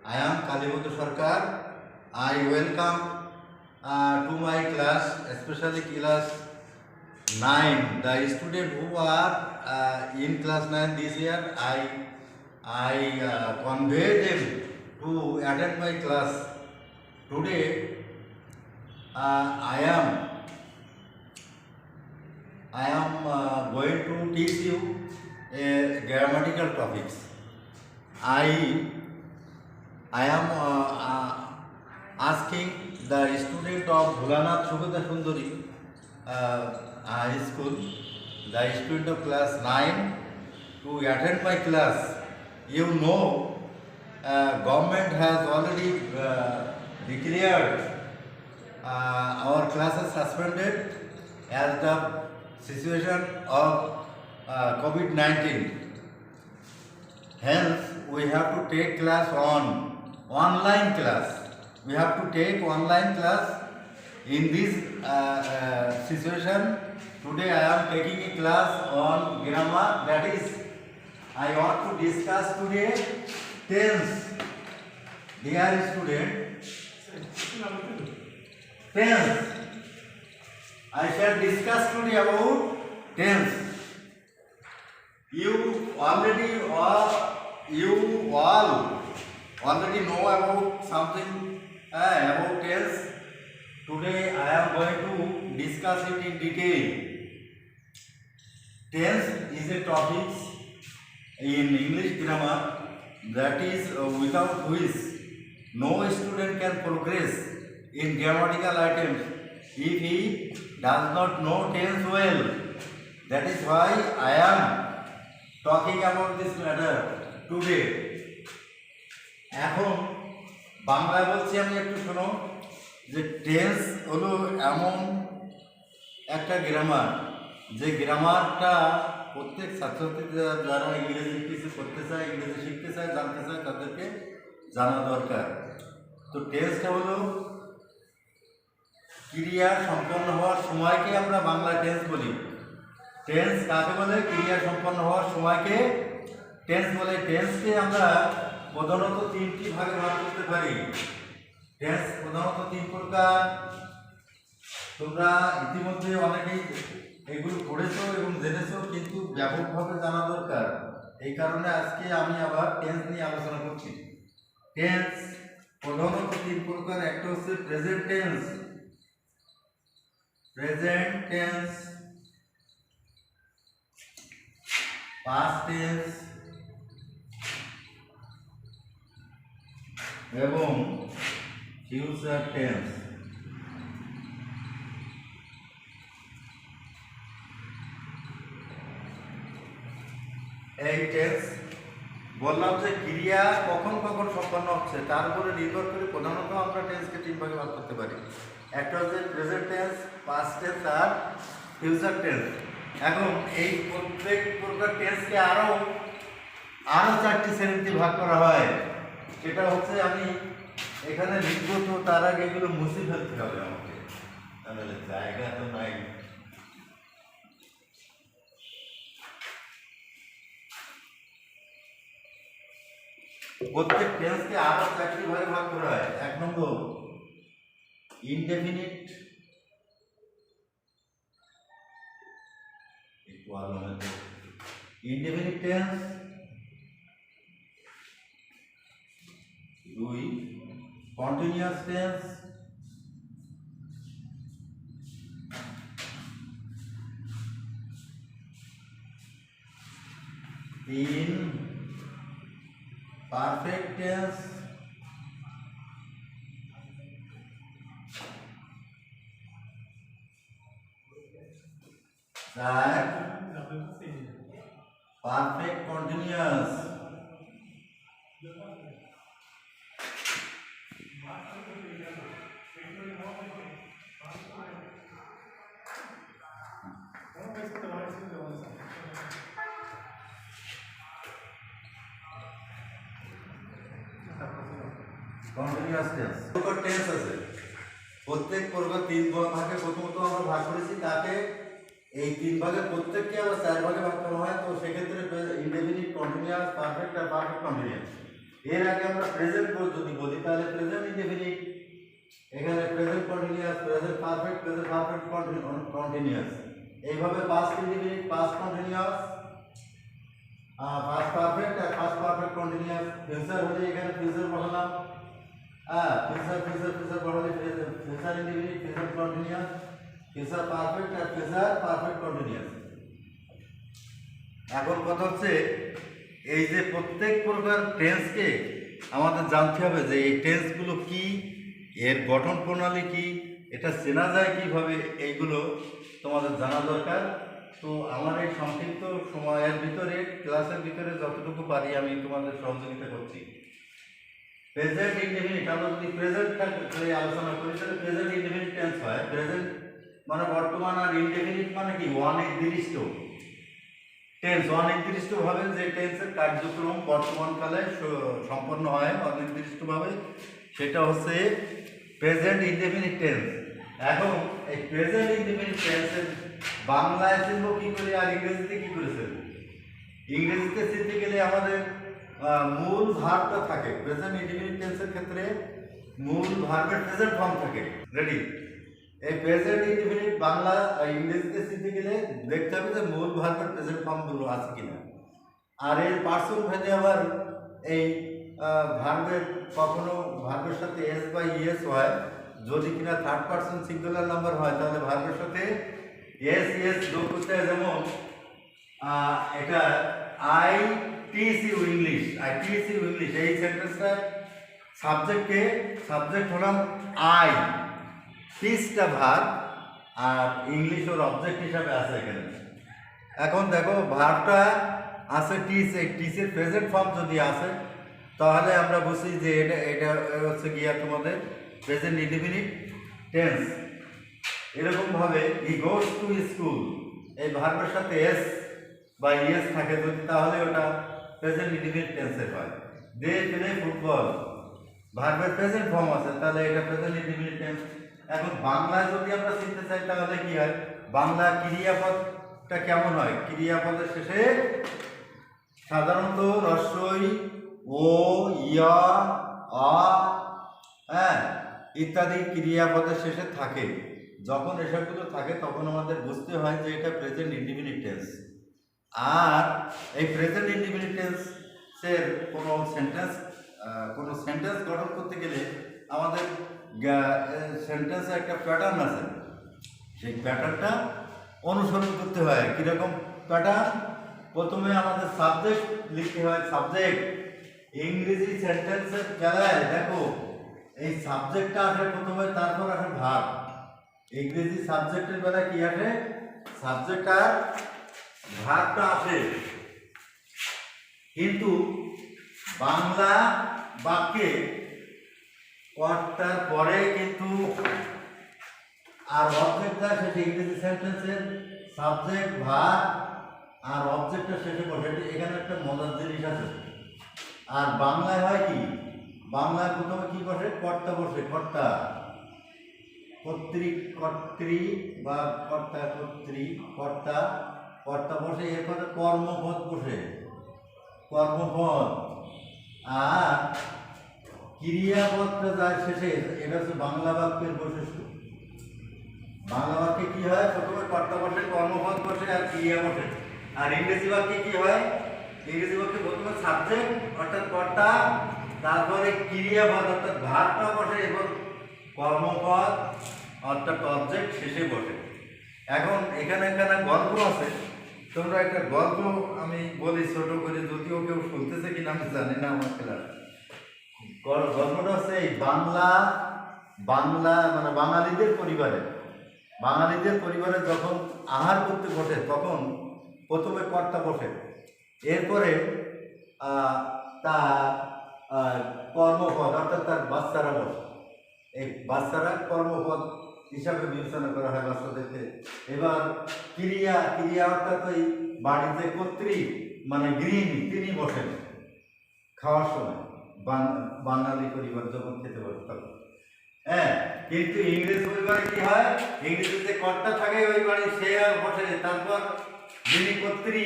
I am Kalibodhu Sarkar. I welcome to my class, especially class 9. The students who are in class 9 this year, I convey them to attend my class. Today, I am going to teach you grammatical topics. I am asking the student of Bholanath Subheda Sundari High School, the student of class 9, to attend my class. You know, government has already declared our classes suspended as the situation of COVID-19. Hence, we have to take class on online class. We have to take online class in this situation. Today I am taking a class on grammar. That is, I want to discuss today tense. Dear student, tense. I shall discuss today about tense. You all already know about something about tense. Today I am going to discuss it in detail. Tense is a topic in English grammar that is without which no student can progress in grammatical items if he does not know tense well. That is why I am talking about this matter today. এখন বাংলায় বলছি আমি, একটু শোনো যে tense হলো এমন একটা গ্রামার, যে গ্রামারটা প্রত্যেক ছাত্রছাত্রী যারা ইংরেজি কিছু করতে চায়, ইংরেজি শিখতে চায়, জানতে চায়, তাদেরকে জানা দরকার। তো টেন্সটা হলো ক্রিয়া সম্পন্ন হওয়ার সময়কে আমরা বাংলায় টেন্স বলি। টেন্স কাকে বলে? ক্রিয়া সম্পন্ন হওয়ার সময়কে টেন্স বলে। টেন্সকে আমরা প্রধানত তিনটি ভাগে ভাগ করতে পারি। টেন্স প্রধানত তিন প্রকার। তোমরা ইতিমধ্যে অনেকেই এগুলো পড়েছো এবং জেনেছো, কিন্তু ব্যাপকভাবে জানা দরকার। এই কারণে আজকে আমি আবার টেন্স নিয়ে আলোচনা করছি। টেন্স প্রধানত তিন প্রকার। একটা হচ্ছে প্রেজেন্ট টেন্স, পাস্ট টেন্স এবং ফিউচার টেন্স। এই টেন্স বললাম যে ক্রিয়া কখন কখন সম্পন্ন হচ্ছে তার উপরে নির্ভর করে প্রধানত আমরা টেন্সকে তিন ভাগে ভাগ করতে পারি। একটা হচ্ছে প্রেজেন্ট টেন্স, পাস্ট টেন্স আর ফিউচার টেন্স। এখন এই প্রত্যেক প্রকার টেন্সকে আরো চারটি শ্রেণীতে ভাগ করা হয়। সেটা হচ্ছে আমি এখানে লিখব, তো তার আগে এগুলো মুছে ফেলতে হবে আমাকে, তাহলে জায়গা তো নাই। প্রত্যেক টেন্সকে আরো চারটি ভাগে ভাগ করা হয়। এক নম্বর ইনডেফিনিট, ইনডেফিনিট টেন্স। দুই কন্টিনিউয়াস টেন্স। তিন পারফেক্ট টেন্স। চার পারফেক্ট কন্টিনিউয়াস। কন্টিনিউয়াস টেন্স প্রকার টেন্স আছে। প্রত্যেক প্রকার তিন ভাগে প্রথমত আমরা ভাগ করেছি, তাকে এই তিন ভাগের প্রত্যেককে আবার চার ভাগে ভাগ করা হয়। তো সেক্ষেত্রে ইনডেফিনিট, কন্টিনিউয়াস, পারফেক্ট আর পারফেক্ট কন্টিনিউয়াস। এর আগে আমরা প্রেজেন্ট যদি বলি তাহলে প্রেজেন্ট ইনডেফিনিট, এখানে present continuous, present perfect continuous, এইভাবে past indefinite, past continuous, past perfect আর পাস্ট পারফেক্ট কন্টিনিউয়াস। ফিউচার হলে এখানে ফিউচার বসালাম, ফিউচার বসালে future indefinite, future continuous, future perfect আর ফিউচার পারফেক্ট কন্টিনিউয়াস। এখন কথা হচ্ছে এই যে প্রত্যেক প্রকার টেন্সকে আমাদের জানতে হবে যে এই টেন্সগুলো কি, এর গঠন প্রণালী কি, এটা চেনা যায় কিভাবে, এইগুলো তোমাদের জানা দরকার। তো আমার এই সংক্ষিপ্ত সময়ের ভিতরে, ক্লাসের ভিতরে যতটুকু পারি আমি তোমাদের সহযোগিতা করছি। প্রেজেন্ট ইনডেফিনিট, আমরা যদি প্রেজেন্টটা আলোচনা করি তাহলে প্রেজেন্ট ইনডেফিনিট টেন্স হয়। প্রেজেন্ট মানে বর্তমান, আর ইনডেফিনিট মানে কি অনির্দিষ্ট টেন্স, অনির্দিষ্টভাবে যে টেন্সের কার্যক্রম বর্তমানকালে সম্পন্ন হয় অনির্দিষ্টভাবে, সেটা হচ্ছে প্রেজেন্ট ইনডেফিনিট টেন্স। এখন এই প্রেজেন্ট ইনডেফিনিট টেন্সের বাংলায় চিনব কি করে আর ইংরেজিতে কি করেছে? ইংরেজিতে চিনতে গেলে আমাদের মূল ভার্বটা থাকে। প্রেজেন্ট ইনডেফিনিট টেন্সের ক্ষেত্রে মূল ভার্বের প্রেজেন্ট ফর্ম থাকে। রেডি? এই প্রেজেন্ট ইনডেফিনিট বাংলা ইংরেজিতে শিখতে গেলে দেখতে হবে যে মূল ভার্বের প্রেজেন্ট ফর্মগুলো আছে কিনা। আর এর পার্সন ভেদে আবার এই ভার্বের কখনো ভার্বের সাথে এস বা ইএস হয়, যদি কিনা থার্ড পার্সন সিঙ্গুলার নাম্বার হয় তাহলে ভার্বের সাথে এস ইএস যোগ করতে হয়। যেমন এটা আই টিচ ইউ ইংলিশ, এই সেন্টেন্সটা সাবজেক্ট হলাম আই, টিচটা ভার্ব, আর ইংলিশ ওর অবজেক্ট হিসাবে আছে এখানে। এখন দেখো ভার্বটা আছে টিচ, এই টিচের প্রেজেন্ট ফর্ম যদি আসে তাহলে আমরা বুঝি যে এটা হচ্ছে গিয়া তোমাদের প্রেজেন্ট ইনডেফিনিট টেন্স। এরকমভাবে হি গোজ টু স্কুল, এই ভার্বের সাথে এস বা ইএস থাকে যদি তাহলে ওটা প্রেজেন্ট ইনডেফিনিট টেন্সের হয়। দে প্লে ফুটবল, ভার্বের প্রেজেন্ট ফর্ম আছে তাহলে এটা প্রেজেন্ট ইনডেফিনিট টেন্স। এখন বাংলায় যদি আমরা চিনতে চাই তাহলে কি হয়, বাংলা ক্রিয়াপদটা কেমন হয়? ক্রিয়াপদের শেষে সাধারণত রস্বই, ও, ইয়া, আ, হ্যাঁ ইত্যাদি ক্রিয়াপদের শেষে থাকে। যখন এসবগুলো থাকে তখন আমাদের বুঝতে হয় যে এটা প্রেজেন্ট ইনডেফিনিট টেন্স। আর এই প্রেজেন্ট ইনডেফিনিট টেন্সের কোনো সেন্টেন্স গঠন করতে গেলে আমাদের সেন্টেন্সে একটা প্যাটার্ন আছে, সেই প্যাটার্নটা অনুসরণ করতে হয়। কীরকম প্যাটার্ন? প্রথমে আমাদের সাবজেক্ট লিখতে হয়। সাবজেক্ট ইংরেজি সেন্টেন্সের বেলায় দেখো এই সাবজেক্টটা আসে প্রথমে, তারপর আসে ভার্ব। ইংরেজি সাবজেক্টের বেলায় কি আসে? সাবজেক্ট আর ভার্বটা আসে। কিন্তু বাংলা বাক্যে কর্তার পরে কিন্তু আর অবজেক্টটা শেষে, ইংরেজি সেন্টেন্সের সাবজেক্ট ভার্ব আর অবজেক্টটা শেষে বসে। এখানে একটা মজার জিনিস আছে। আর বাংলায় হয় কি, বাংলায় প্রথমে কি বসে? কর্তা বসে। কর্তা, কর্তৃ বা কর্তা, কর্তা বসে। এরপরে কর্মপদ বসে, কর্মপদ। আর ক্রিয়াপদটা যায় শেষে। এটা হচ্ছে বাংলা বাক্যের বৈশিষ্ট্য। বাংলা বাক্যে কি হয়? প্রথমে কর্তা বসে, কর্মপদ বসে আর ক্রিয়া বসে। আর ইংরেজি বাক্যে কি হয়? ইংরেজি বাক্যে প্রথমে সাবজেক্ট অর্থাৎ কর্তা, তারপরে ক্রিয়াপদ অর্থাৎ ভার্বটা বসে এবং কর্মপদ অর্থাৎ অবজেক্ট শেষে বসে। এখন এখানে গল্প আছে। তোমরা একটা গল্প আমি বলি ছোট করে, যদিও কেউ শুনতেছে কিনা আমি জানি না আমার ক্লাস। গল্পটা হচ্ছে এই বাংলা মানে বাঙালিদের পরিবারে যখন আহার করতে বসে তখন প্রথমে কর্তা বসে, এরপরে তার কর্মপদ অর্থাৎ তার বাচ্চারা বসে। এই বাচ্চারা কর্মপদ হিসাবে বিবেচনা করা হয় বাচ্চাদেরকে। এবার ক্রিয়া অর্থাৎ ওই বাড়িতে কর্ত্রী মানে গৃহিণী, তিনি বসেন খাওয়ার সময়। বাঙালি পরিবার যখন খেতে বসে তখন। হ্যাঁ, কিন্তু ইংরেজ পরিবারে কি হয়? ইংরেজিতে কর্তা থাকে ওই বাড়ি, সে বসে। তারপর যিনি কর্ত্রী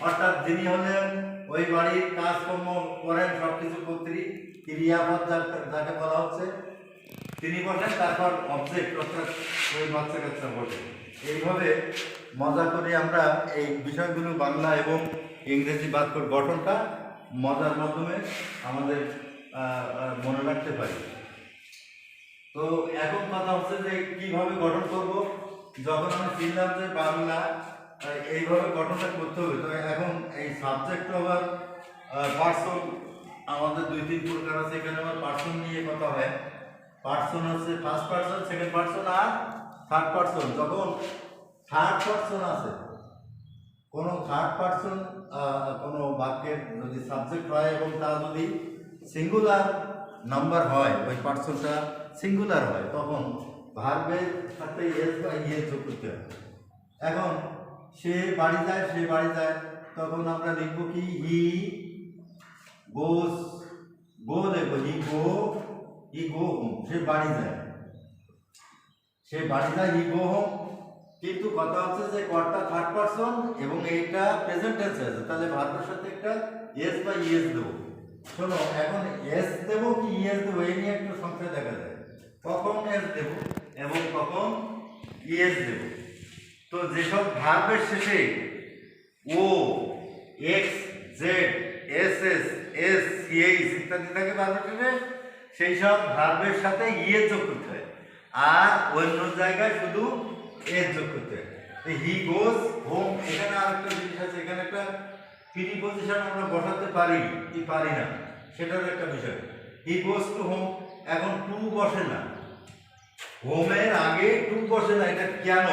অর্থাৎ যিনি হলেন ওই বাড়ির কাজকর্ম করেন, সব কিছু ক্রিয়াপদ যাকে বলা হচ্ছে তিনি বসেন, তারপর অবজেক্ট অর্থাৎ ওই বাচ্চা কাচ্চা বসে। এইভাবে মজা করে আমরা এই বিষয়গুলো বাংলা এবং ইংরেজি বাক্যর গঠনটা মজার মাধ্যমে আমাদের মনে রাখতে পারি। তো এখন কথা হচ্ছে যে কিভাবে গঠন করব। যখন আমি চিনলাম যে বাংলা এইভাবে গঠনটা করতে হবে, তো এখন এই সাবজেক্ট আবার পার্সন আমাদের 2-3 প্রকার আছে। এখানে আমার পার্সন নিয়ে কথা হয়। পার্সন হচ্ছে ফার্স্ট পার্সন, সেকেন্ড পার্সন আর থার্ড পার্সন। যখন থার্ড পার্সন আছে, কোনো থার্ড পার্সন কোনো বাক্যের যদি সাবজেক্ট হয় এবং তা যদি সিঙ্গুলার নাম্বার হয়, ওই পার্সনটা সিঙ্গুলার হয়, তখন ভার্বের সাথে এস বা ইএস যোগ করতে হয়। এখন সে বাড়ি যায়, তখন আমরা লিখব কি হি গোস, গো দেখো হি গো হোম। সে বাড়ি যায়, হি গো হোম। কিন্তু কথা হচ্ছে যে কর্তা থার্ড পার্সন এবং এইটা প্রেজেন্ট টেন্স আছে, তাহলে ভার্বের সাথে একটা এস বা ইএস দেবো। শোনো, এখন এস দেবো কি ইএস দেবো এই নিয়ে একটু সংশয় দেখা যায়। কখন এস দেব এবং কখন ইএস দেব। তো যেসব ভার্বের শেষে O, X, Z, S S, S, CH ইত্যাদি থাকে ভার্বের শেষে, সেই সব ভার্বের সাথে ইএস যোগ করতে হয়, আর অন্য জায়গায় শুধু এস যোগ করতে হয়। হি গোজ হোম, এখানে আরেকটা জিনিস আছে, এখানে একটা প্রিপজিশন আমরা বসাতে পারি কি পারি না, সেটার একটা বিষয়। হি গোজ টু হোম, এখন টু বসে না, হোমের আগে টু বসে না। এটা কেন?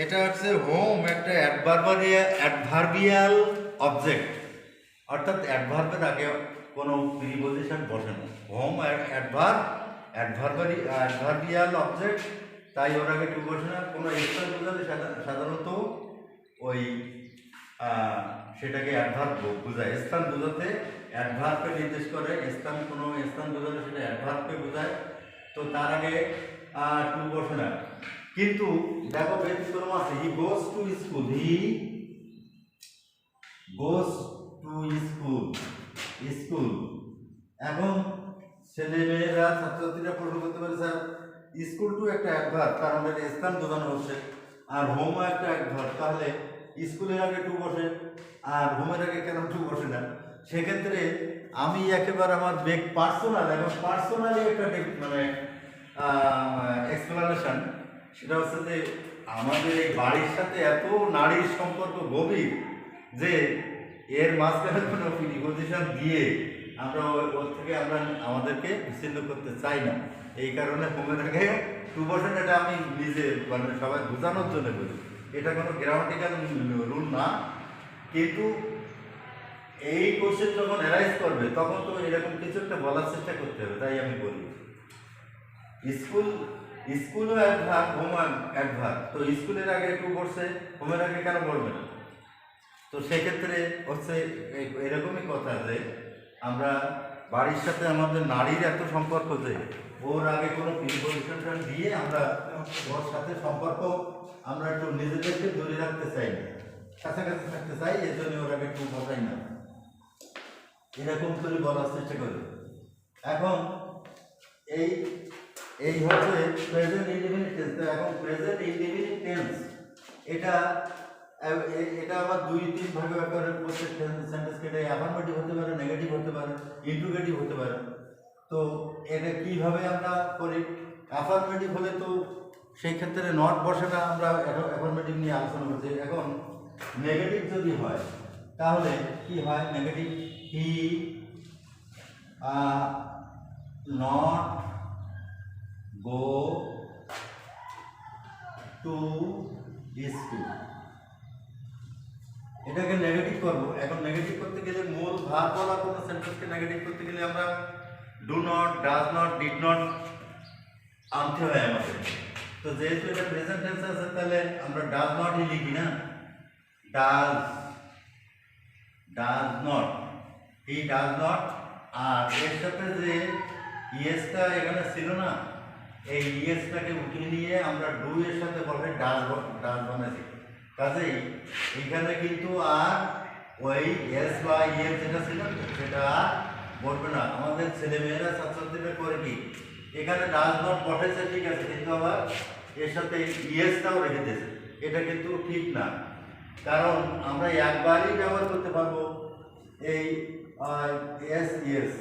এটা হচ্ছে হোম একটা অ্যাডভার্বিয়াল অবজেক্ট, অর্থাৎ অ্যাডভার্বের আগে কোনো প্রিপজিশন বসে না। হোম অ্যাডভার্বিয়াল অবজেক্ট, তাই ওর আগে টু বসে না। কোনো স্থান বোঝালে সাধারণত ওই সেটাকে অ্যাডভার্ব বোঝায়। স্থান বোঝাতে অ্যাডভার্বকে নির্দেশ করে, কোনো স্থান বোঝালে সেটা অ্যাডভার্বকে বোঝায়। তো তার আগে টু বসে না। কিন্তু দেখো ব্যতিক্রম আছে, হি গোস টু স্কুল, স্কুল। এখন ছেলে মেয়েরা ছাত্রছাত্রীরা প্রশ্ন করতে পারে, স্যার স্কুল টু একটা অ্যাডভার্ব, কারণ এটা স্থান বোঝানো হচ্ছে, আর হোমও একটা অ্যাডভার্ব, তাহলে স্কুলের আগে টু বসে আর হোমের আগে কেন টু বসে না? সেক্ষেত্রে আমি একেবারে আমার পার্সোনালি একটা মানে এক্সপ্লানেশন, সেটা হচ্ছে যে আমাদের এই বাড়ির সাথে এত নারীর সম্পর্ক গভীর যে এর মাঝখানে কোনো প্রিপজিশন দিয়ে আমরা ওর থেকে আমাদেরকে বিচ্ছিন্ন করতে চাই না। এই কারণে হোমের আগে টু বসেন, এটা আমি নিজে মানে সবাই বোঝানোর জন্য বলি। এটা কোনো গ্রামাটিক্যাল রুল না, কিন্তু এই কোশ্চেন যখন অ্যারাইজ করবে তখন তো এরকম কিছু একটা বলার চেষ্টা করতে হবে। তাই আমি বলি স্কুলও অ্যাডভার্ব, হোম অ্যাডভার্ব। তো স্কুলের আগে টু বসে, হোমের আগে কেন বলবে না? তো সেক্ষেত্রে হচ্ছে এরকমই কথা যে আমরা বাড়ির সাথে আমাদের নারীর এত সম্পর্ক যে ওর আগে কোনো প্রিপজিশন দিয়ে আমরা ওর সাথে সম্পর্ক আমরা একটু নিজেদেরকে ধরে রাখতে চাই না, কাছাকাছি থাকতে চাই, এই জন্য ওর আগে টু বসাই না, এরকম করে বলার চেষ্টা করি। এখন এই হচ্ছে প্রেজেন্ট ইনডিফিনিট টেন্স। এখন প্রেজেন্ট ইনডিফিনিট টেন্স এটা আবার 2-3 ভাগে আকারে প্রত্যেক সেন্টেন্সকে, এটা অ্যাফার্মেটিভ হতে পারে, নেগেটিভ হতে পারে, ইন্ট্রোগেটিভ হতে পারে। তো এটা কিভাবে আমরা করি? অ্যাফার্মেটিভ হলে তো সেই ক্ষেত্রে নট বসে না, আমরা অ্যাফার্মেটিভ নিয়ে আলোচনা করছি। এখন নেগেটিভ যদি হয় তাহলে কি হয়? Negative he not go to school, এটাকে নেগেটিভ করবো। এখন নেগেটিভ করতে গেলে মূল ভার্ব বলা কোনো সেন্টেন্সকে নেগেটিভ করতে গেলে আমরা do not, does not, did not আনতে হয় আমাদের। তো যেহেতু এটা প্রেজেন্ট টেন্স আছে, তাহলে আমরা ডাজ নটই লিখি না, does not, he does not. আর এর সাথে যে ইয়েসটা এখানে ছিল না, এই ইয়েসটাকে উঠিয়ে নিয়ে আমরা ডু এর সাথে বলে ডাজ বানাইছি। কাজেই এখানে কিন্তু আর ওই এস বা ইয়ের যেটা ছিল সেটা বলবে না। আমাদের ছেলেমেয়েরা ছাত্রছাত্রীরা করে কি, এখানে ডাজ নট বসেছে ঠিক আছে, কিন্তু আবার এর সাথে ইয়েসটাও রেখে দিয়েছে। এটা কিন্তু ঠিক না, কারণ আমরা একবারই ব্যবহার করতে পারবো এই এস ইয়েস।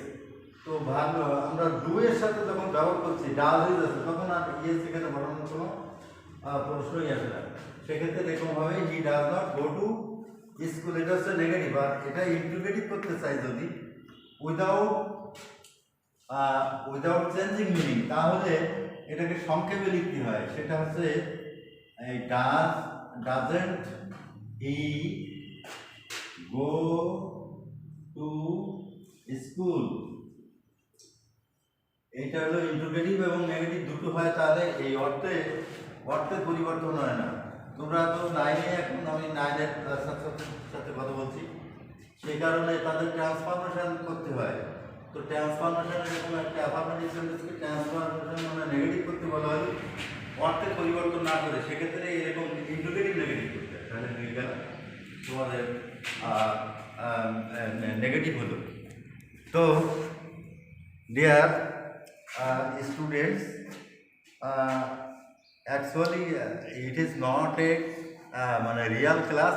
তো ভালো আমরা ডু এর সাথে যখন ব্যবহার করছি ডাজ ইজ আছে, তখন আর ইয়েস এখানে বসানোর কোনো প্রশ্নই আসে না। সেক্ষেত্রে এরকম হবে হি does not go to school, এটা হচ্ছে নেগেটিভ। আর এটা ইন্টিগ্রেটিভ করতে চাই যদি উইদাউট চেঞ্জিং মিনিং, তাহলে এটাকে সংক্ষেপে লিখতে হয়। সেটা হচ্ছে doesn't he go to school. এটা হলো ইন্টিগ্রেটিভ এবং নেগেটিভ দুটো হয়, তাহলে এই অর্থের পরিবর্তন হয় না। তোমরা তো নাইনে, এখন আমি নাইনের ছাত্রছাত্রীর সাথে কথা বলছি, সেই কারণে তাদের ট্রান্সফরমেশন করতে হয়। তো ট্রান্সফরমেশন এরকম একটা অ্যাফার্মেটিভ সেন্টেন্সকে ট্রান্সফরমেশন মানে নেগেটিভ করতে বলা হয়, অর্থের পরিবর্তন না করে। সেক্ষেত্রে এরকম ইন্টিগ্রেটিভ নেগেটিভ করতে হয়, তাহলে হয়ে গেল তোমাদের নেগেটিভ হলো। তো deer students, actually it is not a real class,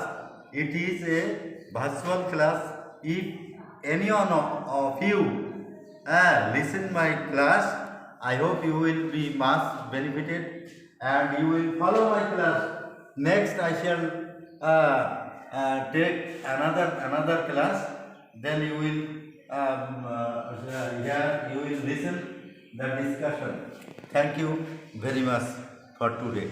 it is a virtual class. If any one of you listen my class, I hope you will be much benefited and you will follow my class. Next I shall take another class, then you will here you will listen the discussion. Thank you very much for today.